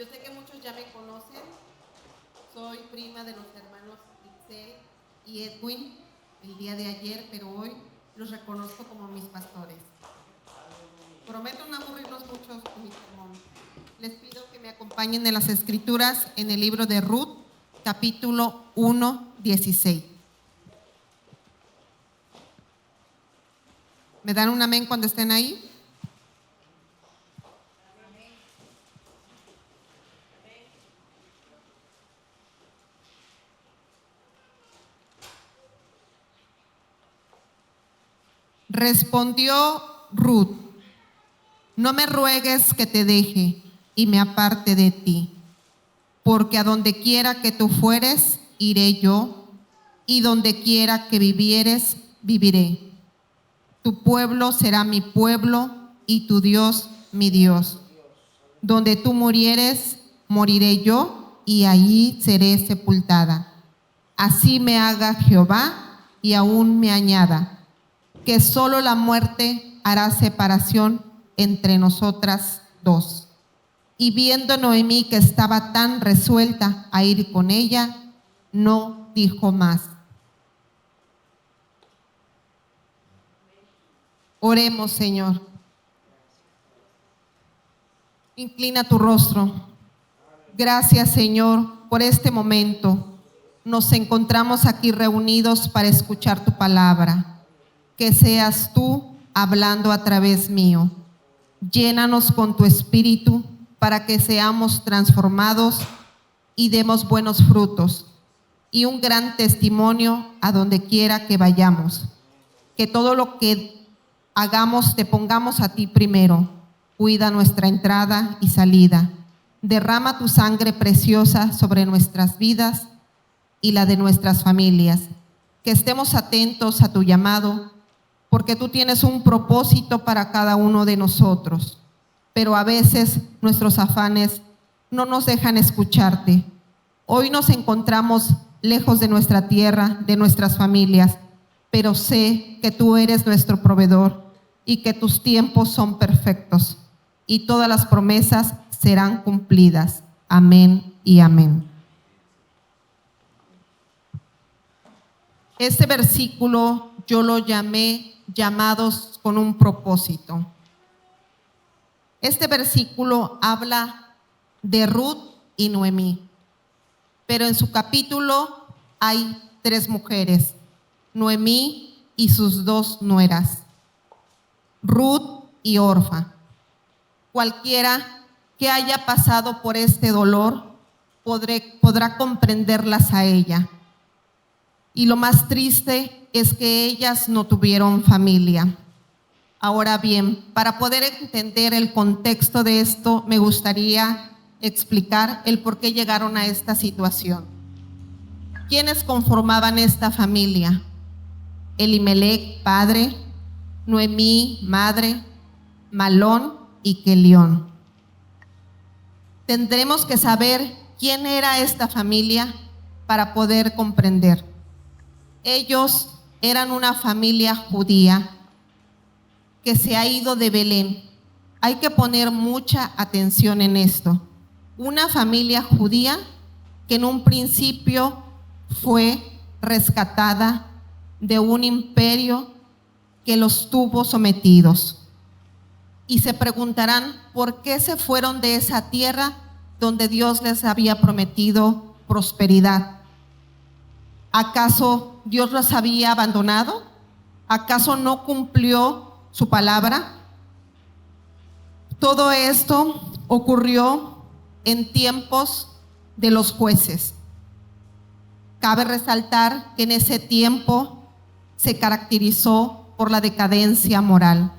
Yo sé que muchos ya me conocen. Soy prima de los hermanos Itzel y Edwin el día de ayer, pero hoy los reconozco como mis pastores. Prometo no aburrirlos mucho con mi sermón. Les pido que me acompañen en las escrituras en el libro de Ruth, capítulo 1, 16. ¿Me dan un amén cuando estén ahí? Respondió Ruth: no me ruegues que te deje y me aparte de ti, porque a donde quiera que tú fueres, iré yo, y donde quiera que vivieres, viviré. Tu pueblo será mi pueblo, y tu Dios mi Dios. Donde tú murieres, moriré yo, y allí seré sepultada. Así me haga Jehová, y aún me añada, que solo la muerte hará separación entre nosotras dos. Y viendo Noemí que estaba tan resuelta a ir con ella, no dijo más. Oremos, Señor. Inclina tu rostro. Gracias, Señor, por este momento. Nos encontramos aquí reunidos para escuchar tu palabra. Que seas tú hablando a través mío. Llénanos con tu espíritu para que seamos transformados y demos buenos frutos y un gran testimonio a donde quiera que vayamos. Que todo lo que hagamos te pongamos a ti primero. Cuida nuestra entrada y salida. Derrama tu sangre preciosa sobre nuestras vidas y la de nuestras familias. Que estemos atentos a tu llamado, porque tú tienes un propósito para cada uno de nosotros. Pero a veces nuestros afanes no nos dejan escucharte. Hoy nos encontramos lejos de nuestra tierra, de nuestras familias, pero sé que tú eres nuestro proveedor y que tus tiempos son perfectos y todas las promesas serán cumplidas. Amén y amén. Este versículo yo lo llamé llamados con un propósito. Este versículo habla de Ruth y Noemí, pero en su capítulo hay 3 mujeres, Noemí y sus 2 nueras, Ruth y Orfa. Cualquiera que haya pasado por este dolor podrá comprenderlas a ella. Y lo más triste es que ellas no tuvieron familia. Ahora bien, para poder entender el contexto de esto, me gustaría explicar el por qué llegaron a esta situación. ¿Quiénes conformaban esta familia? Elimelec, padre; Noemí, madre; Malón y Kelión. Tendremos que saber quién era esta familia para poder comprender. Ellos eran una familia judía que se ha ido de Belén. Hay que poner mucha atención en esto. Una familia judía que en un principio fue rescatada de un imperio que los tuvo sometidos. Y se preguntarán por qué se fueron de esa tierra donde Dios les había prometido prosperidad. ¿Acaso Dios los había abandonado? ¿Acaso no cumplió su palabra? Todo esto ocurrió en tiempos de los jueces. Cabe resaltar que en ese tiempo se caracterizó por la decadencia moral.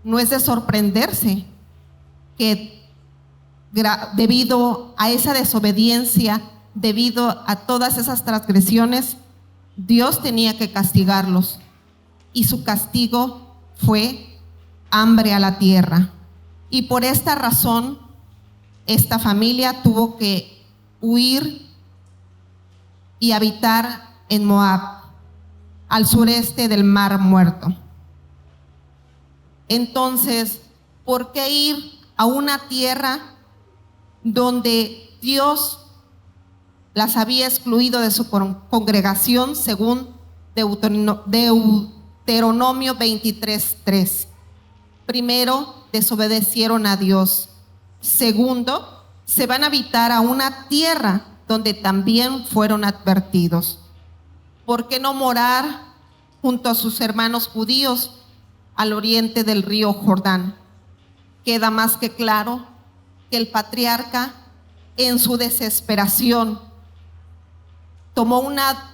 No es de sorprenderse que debido a esa desobediencia, debido a todas esas transgresiones, Dios tenía que castigarlos. Y su castigo fue hambre a la tierra. Y por esta razón, esta familia tuvo que huir y habitar en Moab, al sureste del Mar Muerto. Entonces, ¿por qué ir a una tierra donde Dios las había excluido de su congregación según Deuteronomio 23:3. Primero, desobedecieron a Dios. Segundo, se van a habitar a una tierra donde también fueron advertidos. ¿Por qué no morar junto a sus hermanos judíos al oriente del río Jordán? Queda más que claro que el patriarca, en su desesperación, tomó una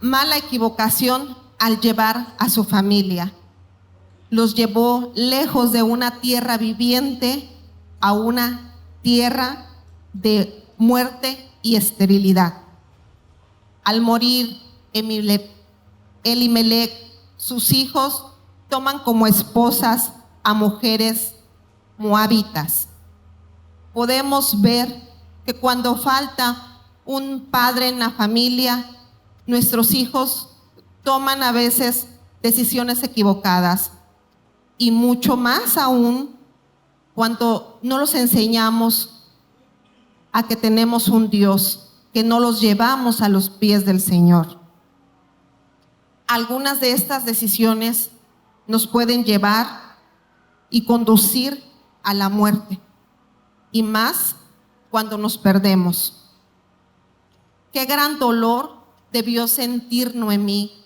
mala equivocación al llevar a su familia. Los llevó lejos de una tierra viviente a una tierra de muerte y esterilidad. Al morir Elimelech, sus hijos toman como esposas a mujeres moabitas. Podemos ver que cuando falta un padre en la familia, nuestros hijos toman a veces decisiones equivocadas, y mucho más aún cuando no los enseñamos a que tenemos un Dios, que no los llevamos a los pies del Señor. Algunas de estas decisiones nos pueden llevar y conducir a la muerte, y más cuando nos perdemos. Qué gran dolor debió sentir Noemí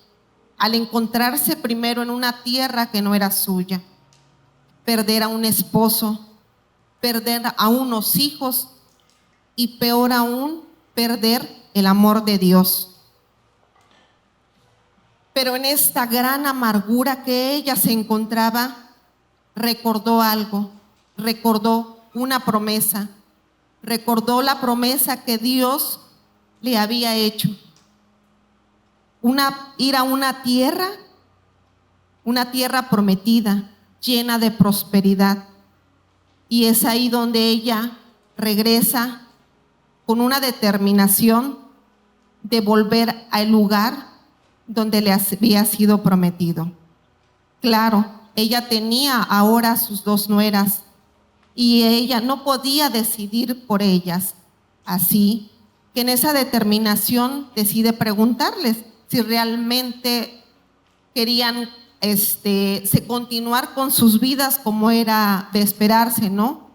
al encontrarse primero en una tierra que no era suya, perder a un esposo, perder a unos hijos y peor aún, perder el amor de Dios. Pero en esta gran amargura que ella se encontraba, recordó algo, recordó una promesa, recordó la promesa que Dios le había hecho. Ir a una tierra prometida, llena de prosperidad. Y es ahí donde ella regresa con una determinación de volver al lugar donde le había sido prometido. Claro, ella tenía ahora sus dos nueras y ella no podía decidir por ellas. Así que en esa determinación decide preguntarles si realmente querían continuar con sus vidas como era de esperarse, ¿no?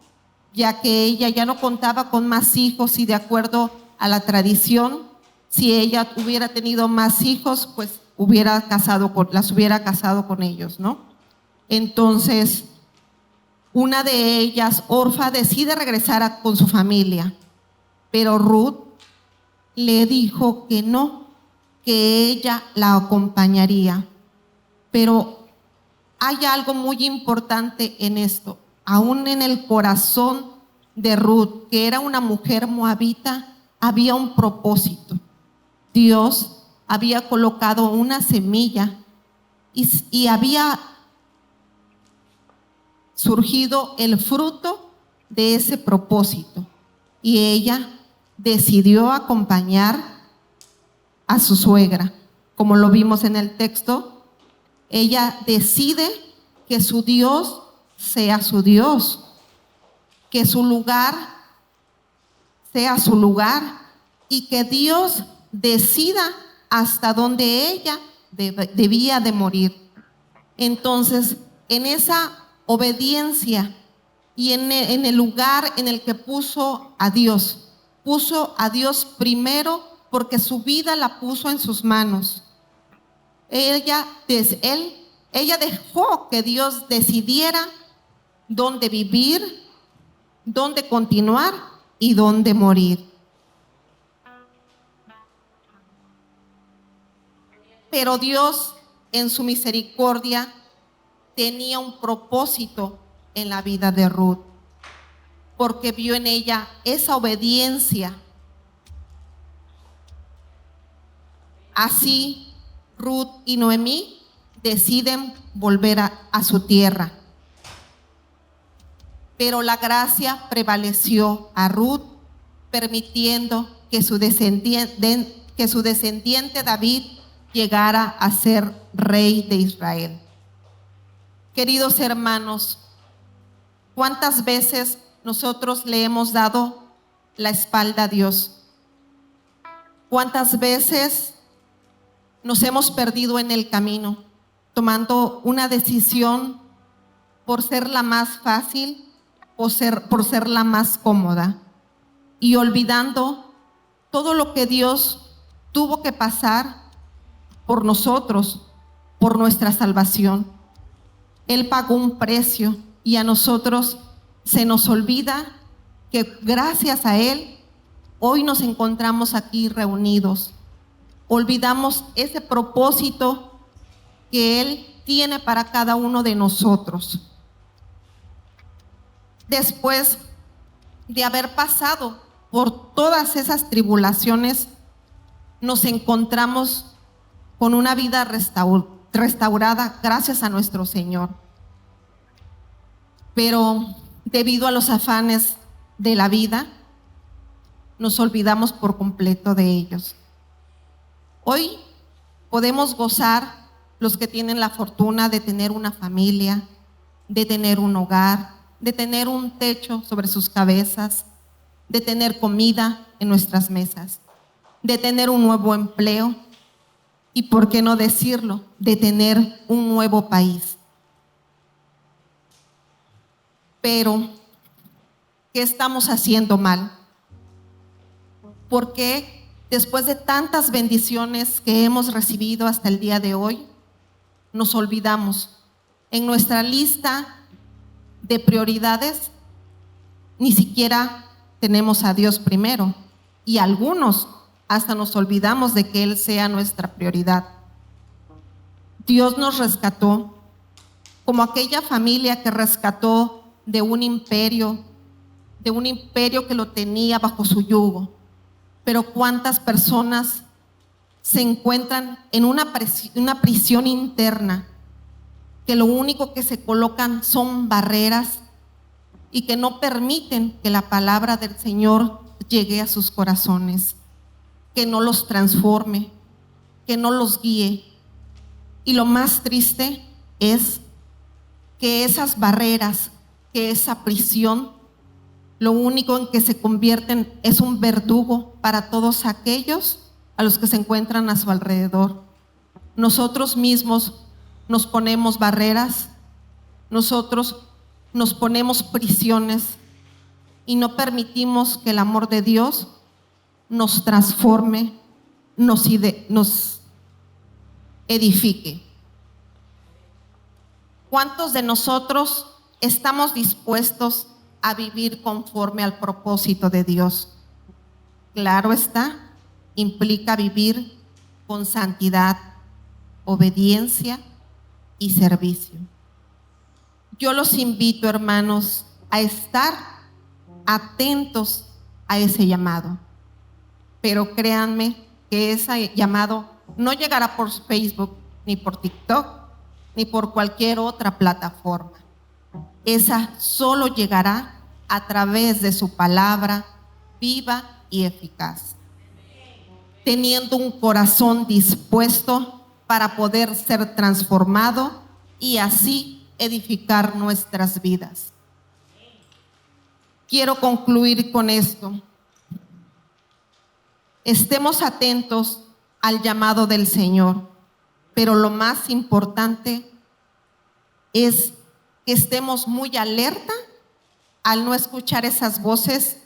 Ya que ella ya no contaba con más hijos y de acuerdo a la tradición, si ella hubiera tenido más hijos, pues las hubiera casado con ellos, ¿no? Entonces, una de ellas, Orfa, decide regresar con su familia, pero Ruth le dijo que no, que ella la acompañaría. Pero hay algo muy importante en esto. Aún en el corazón de Ruth, que era una mujer moabita, había un propósito. Dios había colocado una semilla y había surgido el fruto de ese propósito. Y ella decidió acompañar a su suegra. Como lo vimos en el texto, ella decide que su Dios sea su Dios, que su lugar sea su lugar y que Dios decida hasta dónde ella debía de morir. Entonces, en esa obediencia y en el lugar en el que puso a Dios primero, porque su vida la puso en sus manos. Ella dejó que Dios decidiera dónde vivir, dónde continuar y dónde morir. Pero Dios, en su misericordia, tenía un propósito en la vida de Ruth, porque vio en ella esa obediencia. Así, Ruth y Noemí deciden volver a su tierra. Pero la gracia prevaleció a Ruth, permitiendo que su descendiente David llegara a ser rey de Israel. Queridos hermanos, ¿cuántas veces nosotros le hemos dado la espalda a Dios. ¿Cuántas veces nos hemos perdido en el camino, tomando una decisión por ser la más fácil, por ser la más cómoda, y olvidando todo lo que Dios tuvo que pasar por nosotros, por nuestra salvación? Él pagó un precio y a nosotros se nos olvida que gracias a Él hoy nos encontramos aquí reunidos. Olvidamos ese propósito que Él tiene para cada uno de nosotros. Después de haber pasado por todas esas tribulaciones, nos encontramos con una vida restaurada gracias a nuestro Señor. Pero debido a los afanes de la vida, nos olvidamos por completo de ellos. Hoy podemos gozar los que tienen la fortuna de tener una familia, de tener un hogar, de tener un techo sobre sus cabezas, de tener comida en nuestras mesas, de tener un nuevo empleo y, por qué no decirlo, de tener un nuevo país. Pero, ¿qué estamos haciendo mal? ¿Por qué después de tantas bendiciones que hemos recibido hasta el día de hoy, nos olvidamos? En nuestra lista de prioridades ni siquiera tenemos a Dios primero, y algunos hasta nos olvidamos de que Él sea nuestra prioridad. Dios nos rescató como aquella familia que rescató de un imperio que lo tenía bajo su yugo. Pero cuántas personas se encuentran en una prisión interna, que lo único que se colocan son barreras y que no permiten que la palabra del Señor llegue a sus corazones, que no los transforme, que no los guíe. Y lo más triste es que esas barreras, que esa prisión, lo único en que se convierten es un verdugo para todos aquellos a los que se encuentran a su alrededor. Nosotros mismos nos ponemos barreras, nosotros nos ponemos prisiones y no permitimos que el amor de Dios nos transforme, nos edifique. ¿Cuántos de nosotros estamos dispuestos a vivir conforme al propósito de Dios? Claro está, implica vivir con santidad, obediencia y servicio. Yo los invito, hermanos, a estar atentos a ese llamado, pero créanme que ese llamado no llegará por Facebook, ni por TikTok, ni por cualquier otra plataforma. Esa solo llegará a través de su palabra viva y eficaz, teniendo un corazón dispuesto para poder ser transformado y así edificar nuestras vidas. Quiero concluir con esto. Estemos atentos al llamado del Señor, pero lo más importante es que estemos muy alerta al no escuchar esas voces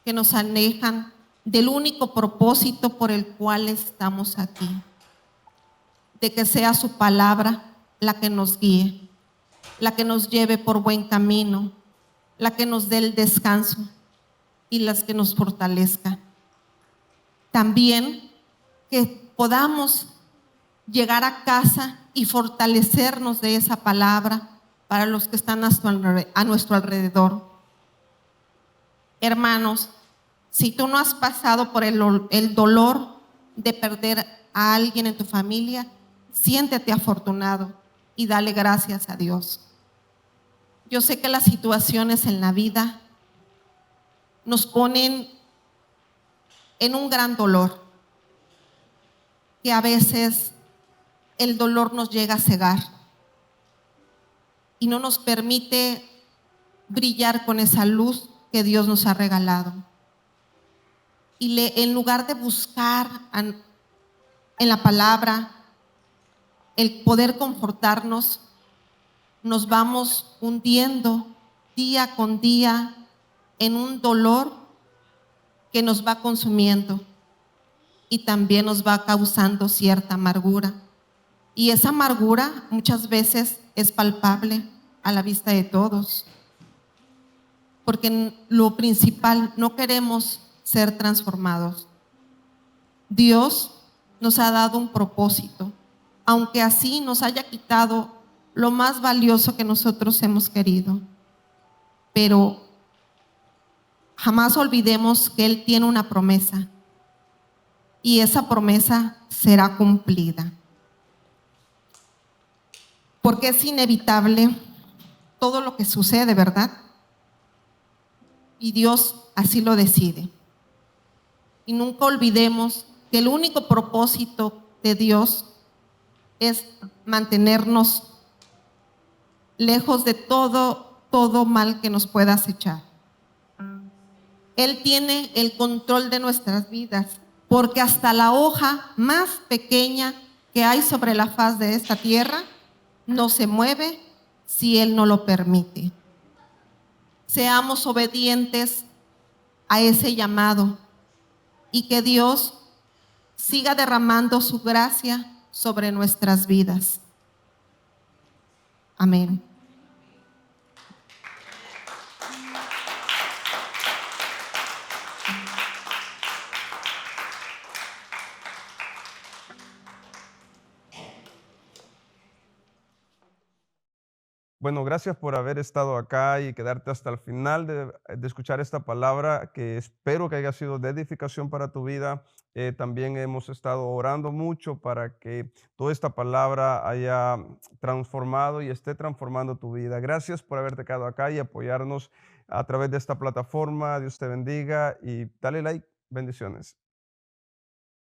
que nos alejan del único propósito por el cual estamos aquí, de que sea su palabra la que nos guíe, la que nos lleve por buen camino, la que nos dé el descanso y las que nos fortalezca. También que podamos llegar a casa y fortalecernos de esa palabra para los que están a nuestro alrededor. Hermanos, si tú no has pasado por el dolor de perder a alguien en tu familia, siéntete afortunado y dale gracias a Dios. Yo sé que las situaciones en la vida nos ponen en un gran dolor, que a veces el dolor nos llega a cegar y no nos permite brillar con esa luz que Dios nos ha regalado. Y en lugar de buscar en la palabra el poder confortarnos, nos vamos hundiendo día con día en un dolor que nos va consumiendo y también nos va causando cierta amargura. Y esa amargura muchas veces es palpable a la vista de todos, porque en lo principal no queremos ser transformados. Dios nos ha dado un propósito, aunque así nos haya quitado lo más valioso que nosotros hemos querido. Pero jamás olvidemos que Él tiene una promesa y esa promesa será cumplida. Porque es inevitable todo lo que sucede, ¿verdad? Y Dios así lo decide. Y nunca olvidemos que el único propósito de Dios es mantenernos lejos de todo mal que nos pueda acechar. Él tiene el control de nuestras vidas, porque hasta la hoja más pequeña que hay sobre la faz de esta tierra no se mueve si Él no lo permite. Seamos obedientes a ese llamado y que Dios siga derramando su gracia sobre nuestras vidas. Amén. Bueno, gracias por haber estado acá y quedarte hasta el final de escuchar esta palabra que espero que haya sido de edificación para tu vida. También hemos estado orando mucho para que toda esta palabra haya transformado y esté transformando tu vida. Gracias por haberte quedado acá y apoyarnos a través de esta plataforma. Dios te bendiga y dale like. Bendiciones.